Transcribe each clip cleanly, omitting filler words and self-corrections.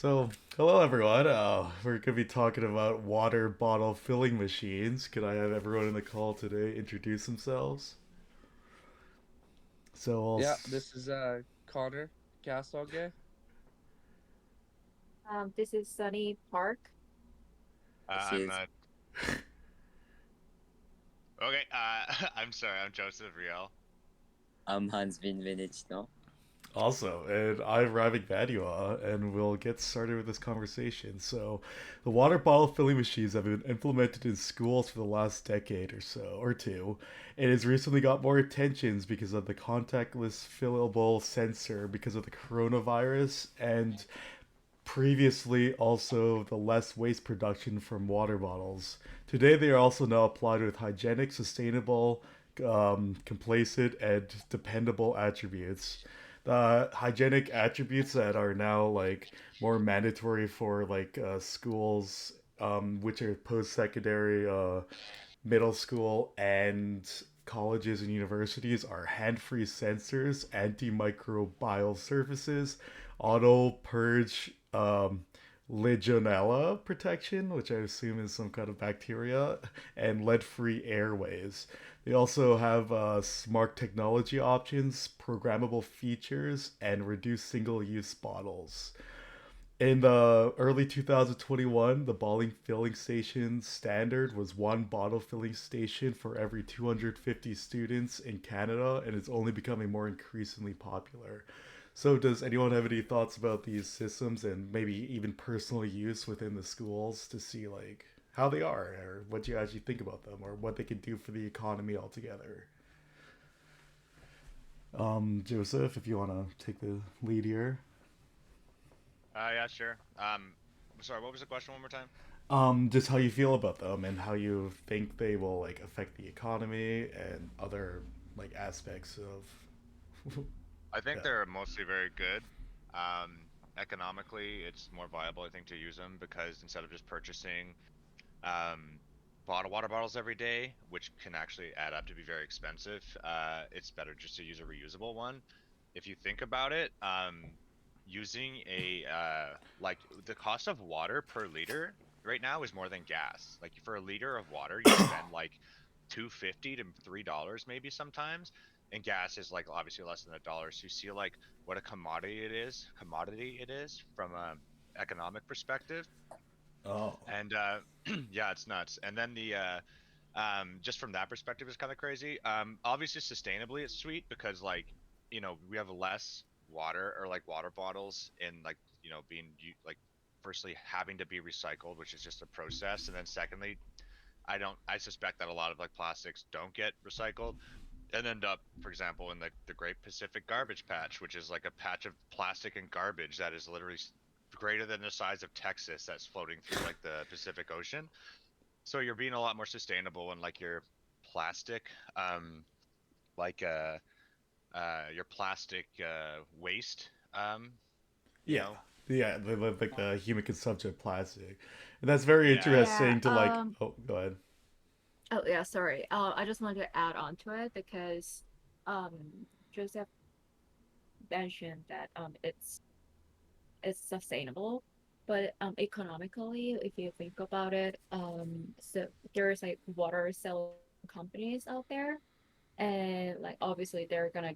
So, hello everyone. We're going to be talking about water bottle filling machines. Could I have everyone in the call today introduce themselves? So, Yeah, this is Connor Gastonge. This is Sunny Park. This I'm is okay. I'm sorry. I'm Joseph Riel. Hans Vinvinich, no? also, and I'm Ravik Vadua, and we'll get started with this conversation. So, the water bottle filling machines have been implemented in schools for the last decade or so, or two, and has recently got more attentions because of the contactless fillable sensor because of the coronavirus and previously also the less waste production from water bottles. Today they are also now applied with hygienic, sustainable, complacent, and dependable attributes. The hygienic attributes that are now like more mandatory for like schools, which are post-secondary, middle school, and colleges and universities are hand-free sensors, antimicrobial surfaces, auto purge, Legionella protection, which I assume is some kind of bacteria, and lead-free airways. They also have smart technology options, programmable features, and reduced single-use bottles. In the early 2021, the bottle filling station standard was one bottle filling station for every 250 students in Canada, and it's only becoming more increasingly popular. So, does anyone have any thoughts about these systems and maybe even personal use within the schools to see like how they are, or what you actually think about them, or what they can do for the economy altogether? Joseph, if you want to take the lead here. Yeah, sure. Sorry. What was the question one more time? Just how you feel about them and how you think they will like affect the economy and other like aspects of I think yeah. they're mostly very good. Economically, it's more viable, I think, to use them because instead of just purchasing um, bottled water bottles every day, which can actually add up to be very expensive, it's better just to use a reusable one. If you think about it, using a like the cost of water per liter right now is more than gas. Like for a liter of water, you spend like 250 to $3 maybe sometimes, and gas is like obviously less than $1. So you see like what a commodity it is from a economic perspective, Oh. and yeah, it's nuts. And then the just from that perspective is kind of crazy. Obviously sustainably it's sweet because like we have less water or like water bottles in like being like firstly having to be recycled, which is just a process, and then secondly I suspect that a lot of like plastics don't get recycled and end up, for example, in the Great Pacific Garbage Patch, which is like a patch of plastic and garbage that is literally greater than the size of Texas that's floating through like the Pacific Ocean. So you're being a lot more sustainable in like your plastic, like your plastic waste. You Yeah. know, Yeah, like the human consumption of plastic. And that's very yeah, Yeah, interesting to like oh go ahead. oh yeah, sorry. I just wanted to add on to it because um Joseph mentioned that it's sustainable, but economically, if you think about it, so there's like water selling companies out there, and like obviously they're gonna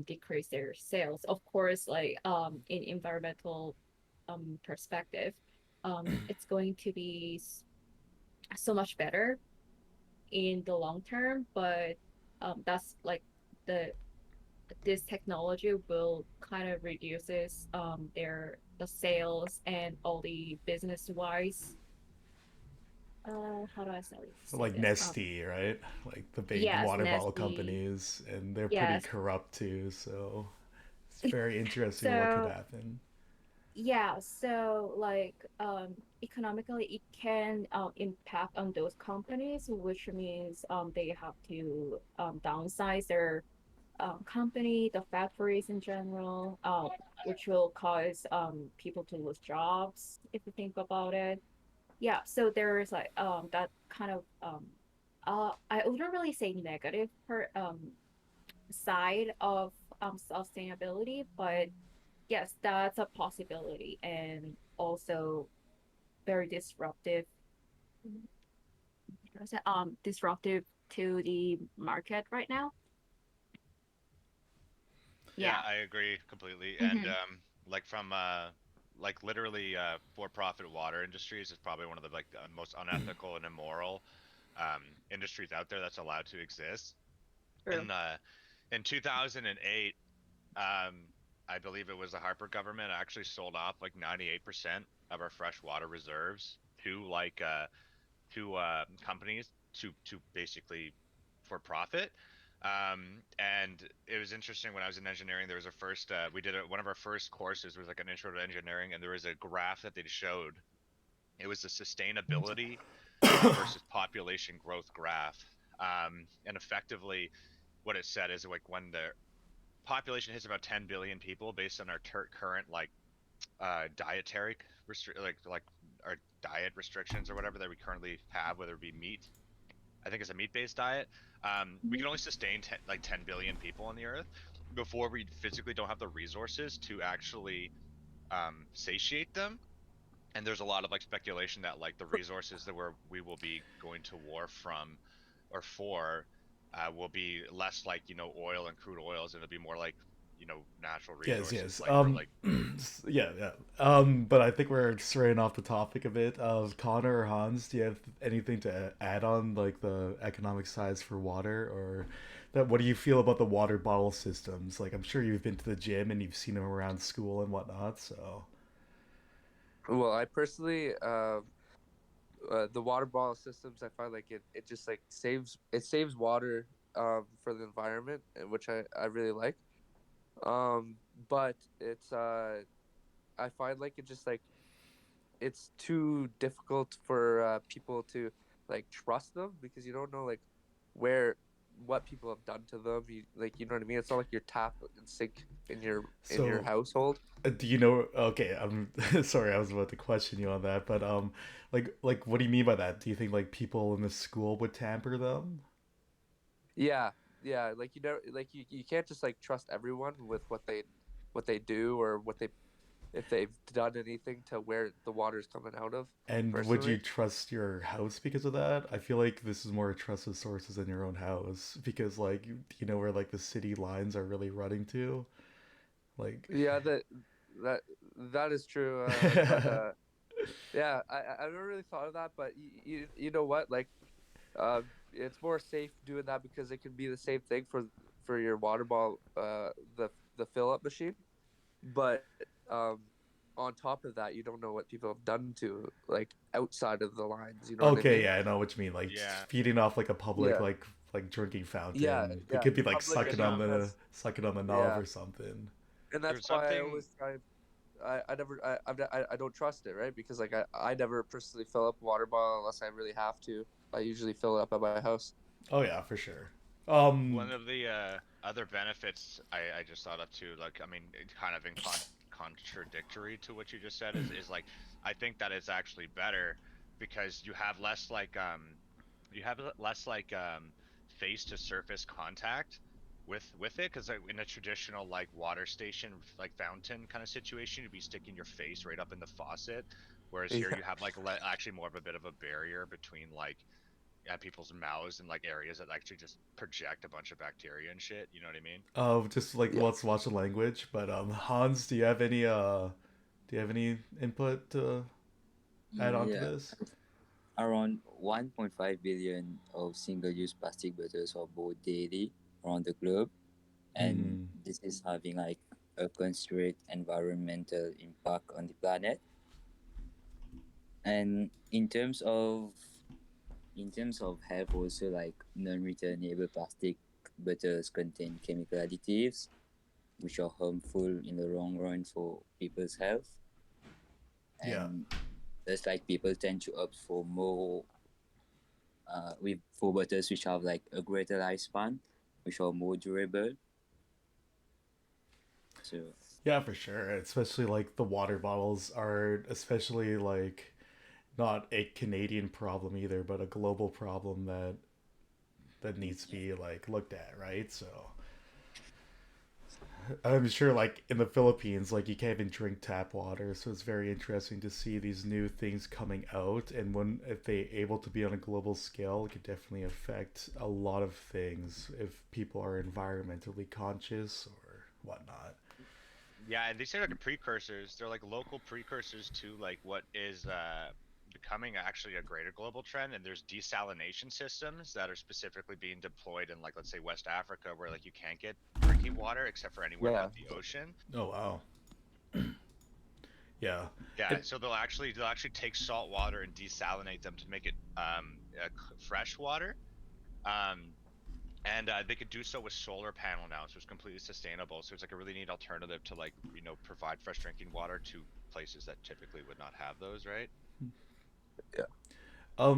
decrease their sales. Of course, like in environmental perspective, it's going to be so much better in the long term, but that's like the this technology will kind of reduces the sales and all the business wise how do say Like this Nestle, right? Like the big yes, water bottle Nestle, companies, and they're pretty yes. corrupt too. So it's very interesting what could So happen. yeah, so like economically it can impact on those companies, which means they have to downsize their company, the factories in general, which will cause people to lose jobs if you think about it. Yeah, so there's like that kind of I wouldn't really say negative per side of sustainability, but yes, that's a possibility, and also very disruptive. How do I say, disruptive to the market right now. Yeah, Yeah. I agree completely. And Mm-hmm. like from like literally for-profit water industries is probably one of the like most unethical and immoral industries out there that's allowed to exist. True. In 2008, um, I believe it was the Harper government actually sold off like 98% of our fresh water reserves to companies to basically for profit. And it was interesting when I was in engineering. There was a first we did one of our first courses was like an intro to engineering, and there was a graph that they showed. It was a sustainability versus population growth graph, and effectively what it said is like when the population hits about 10 billion people based on our current like dietary like our diet restrictions or whatever that we currently have, whether it be meat. I think it's a meat-based diet. We Mhm. can only sustain like 10 billion people on the earth before we physically don't have the resources to actually satiate them. And there's a lot of like speculation that like the resources that we will be going to war from or for will be less like oil and crude oils, and it'll be more like natural Yes, resources yes. like for like Yeah, yeah. But I think we're straying off the topic a bit. Connor or Hans, do you have anything to add on like the economic size for water, or that? What do you feel about the water bottle systems? Like, I'm sure you've been to the gym and you've seen them around school and whatnot. So, Well, I personally, the water bottle systems, I find like it just like saves water for the environment, which I really like. Um, but it's I find like it just like it's too difficult for people to like trust them because you don't know like where what people have done to them. You know what I mean? It's not like your tap and sink in your so household. do you know? Okay, I'm sorry. I was about to question you on that, but what do you mean by that? Do you think like people in the school would tamper them? Yeah, yeah. Like you know, like you can't just like trust everyone with what they do or what they if they've done anything to where the water's coming out of. And would you Personally, trust your house because of that? I feel like this is more trusted sources in your own house because, like, you know where like the city lines are really running to, like. yeah, that that is true. But yeah, I never really thought of that. But you know what? Like, it's more safe doing that because it can be the same thing for your water bottle, the fill up machine. But um, on top of that, you don't know what people have done to like outside of the lines. You know what I Okay, mean? yeah, I know what you mean. Like yeah. feeding off like a public Yeah, like drinking yeah, fountain. It yeah. could be like Public Because access. sucking on the knob Yeah, or something. and that's there's why I something. always try. I never I don't trust it, right? Because like I never personally fill up a water bottle unless I really have to. I usually fill it up at my house. Oh yeah, for sure. One Um, of the other benefits I just thought of too, like I mean, it kind of in contradictory to what you just said is like I think that it's actually better because you have less like face to surface contact with it because like, in a traditional like water station like fountain kind of situation you'd be sticking your face right up in the faucet, whereas here Yeah, you have like actually more of a bit of a barrier between like at people's mouths and like areas that actually just project a bunch of bacteria and shit. You know what I mean? just like yeah. let's watch the language. But Hans, do you have any input to add on to Mm, Yeah. this? around 1.5 billion of single-use plastic bottles are bought daily around the globe, and Hmm. this is having like a considerate environmental impact on the planet. And in terms of health, also like non-returnable plastic bottles contain chemical additives which are harmful in the long run for people's health, Yeah. and that's like people tend to opt for more with for bottles which have like a greater lifespan, which are more durable. So Yeah, for sure. Especially like the water bottles are especially like not a Canadian problem either, but a global problem that needs to be like looked at, right? So I'm sure like in the Philippines, like you can't even drink tap water, so it's very interesting to see these new things coming out. And when if they able to be on a global scale, it could definitely affect a lot of things if people are environmentally conscious or whatnot. Yeah, and these are like precursors. They're like local precursors to like what is becoming actually a greater global trend. And there's desalination systems that are specifically being deployed in like let's say West Africa, where like you can't get drinking water except for anywhere Yeah. but the ocean. Oh wow, yeah, Yeah, it, so they'll actually take salt water and desalinate them to make it fresh water. Um, and they could do so with solar panel now, so it's completely sustainable. So it's like a really neat alternative to like provide fresh drinking water to places that typically would not have those, right? Yeah.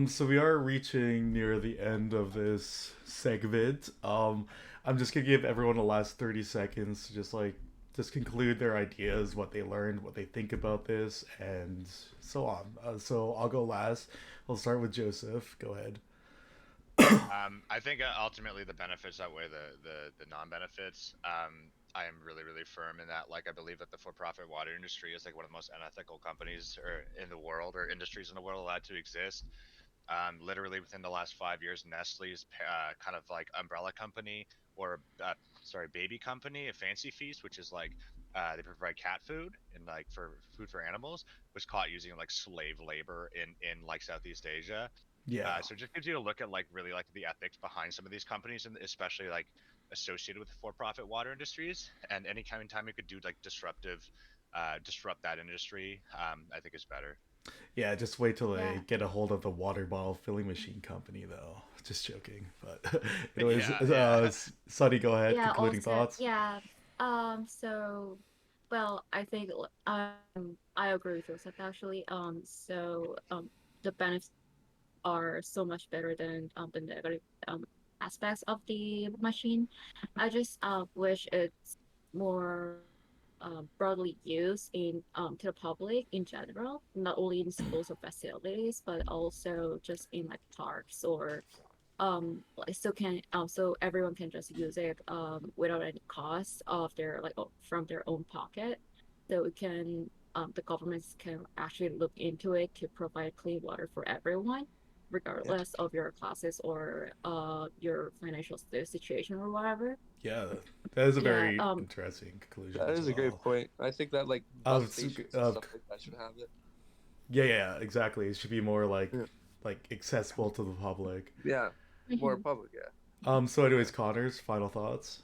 So we are reaching near the end of this segment. I'm just gonna give everyone the last 30 seconds to just conclude their ideas, what they learned, what they think about this, and so on. So I'll go last. I'll start with Joseph. Go ahead. I think ultimately the benefits outweigh the non-benefits. I am really really firm in that. Like I believe that the for-profit water industry is like one of the most unethical companies or in the world or industries in the world allowed to exist. Literally within the last 5 years, Nestle's kind of like umbrella company or sorry, baby company, a Fancy Feast, which is like they provide cat food and like for food for animals, was caught using like slave labor in like Southeast Asia. Yeah. So it just gives you a look at like really like the ethics behind some of these companies, and especially like associated with for-profit water industries. And any kind of time you could do like disrupt that industry, I think is better. Yeah, just wait till Yeah. they get a hold of the water bottle filling machine company, though. Just joking. But, anyways, Yeah, yeah. Sunny, go ahead. Yeah, Concluding also, thoughts? yeah. So, well, I think I agree with Joseph actually. The benefits are so much better than the negative aspects of the machine. I just wish it's more broadly used in to the public in general, not only in schools or facilities, but also just in like parks or like so everyone can just use it without any cost of their from their own pocket. So it can the governments can actually look into it to provide clean water for everyone, Yeah. regardless of your classes or your financial situation or whatever. Yeah, that is a Yeah, very interesting conclusion That as is a great well. point. I think that like bus Of, stations and of stuff like that should have it. Yeah, yeah, exactly. It should be more Yeah. like accessible to the public. Yeah. More mhm. public. Yeah. So anyways, Connors, final thoughts.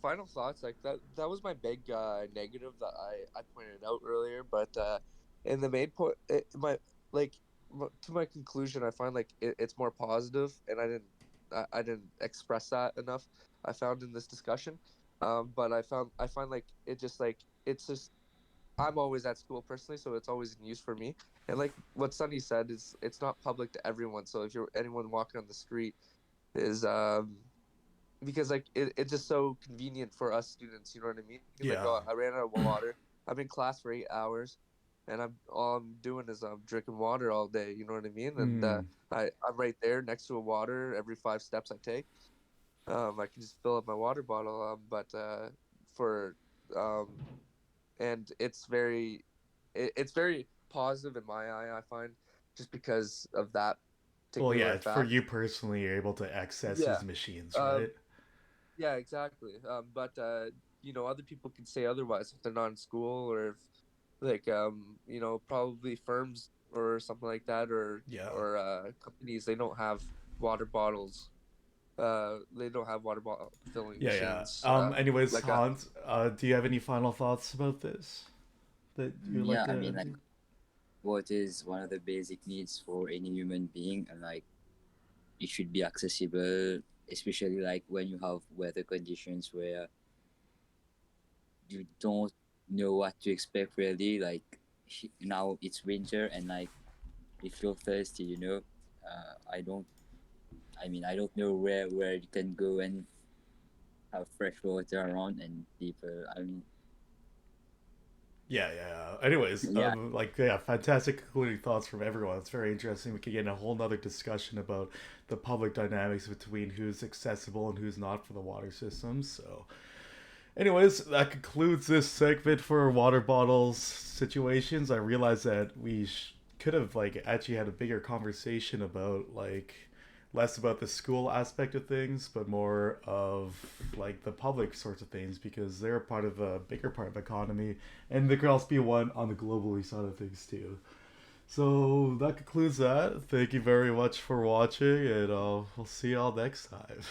Final thoughts like that was my big negative that I pointed out earlier, but in the main point, my like to my conclusion, I find like it's more positive, and I didn't express that enough. I found in this discussion, but I find like it just like it's just I'm always at school personally, so it's always in use for me. And like what Sunny said, is it's not public to everyone. So if you're anyone walking on the street, is because like it's just so convenient for us students, you know what I mean? Like, Yeah. oh, I ran out of water. I'm in class for 8 hours, and I'm all I'm doing is I'm drinking water all day, you know what I mean? And Mm. I'm right there next to a water every 5 steps I take. I can just fill up my water bottle, but for um and it's very positive in my eye, I find, just because of that Well, particular yeah, for fact. you personally, you're able to access Yeah. these machines, um right? Yeah, exactly. But other people can say otherwise if they're not in school, or if like probably firms or something like that, Yeah. or companies, they don't have water bottles. They don't have water bottle filling Yeah, yeah. machines. Anyways, Like Hans, do you have any final thoughts about this that you'd like Yeah, I to mean, like, do? water is one of the basic needs for any human being, and like, it should be accessible, especially like when you have weather conditions where you don't know what to expect really. Like, now it's winter, and like, if you're thirsty, I don't. I mean, I don't know where you can go and have fresh water around, and people. I mean, Yeah, yeah. Anyways, yeah, yeah, fantastic concluding thoughts from everyone. It's very interesting. We could get in a whole nother discussion about the public dynamics between who's accessible and who's not for the water systems. So, Anyways, that concludes this segment for water bottles situations. I realized that we could have like actually had a bigger conversation about like less about the school aspect of things, but more of like the public sorts of things because they're part of a bigger part of the economy, and there could also be one on the globally side of things too. So that concludes that. Thank you very much for watching, and we'll see y'all next time.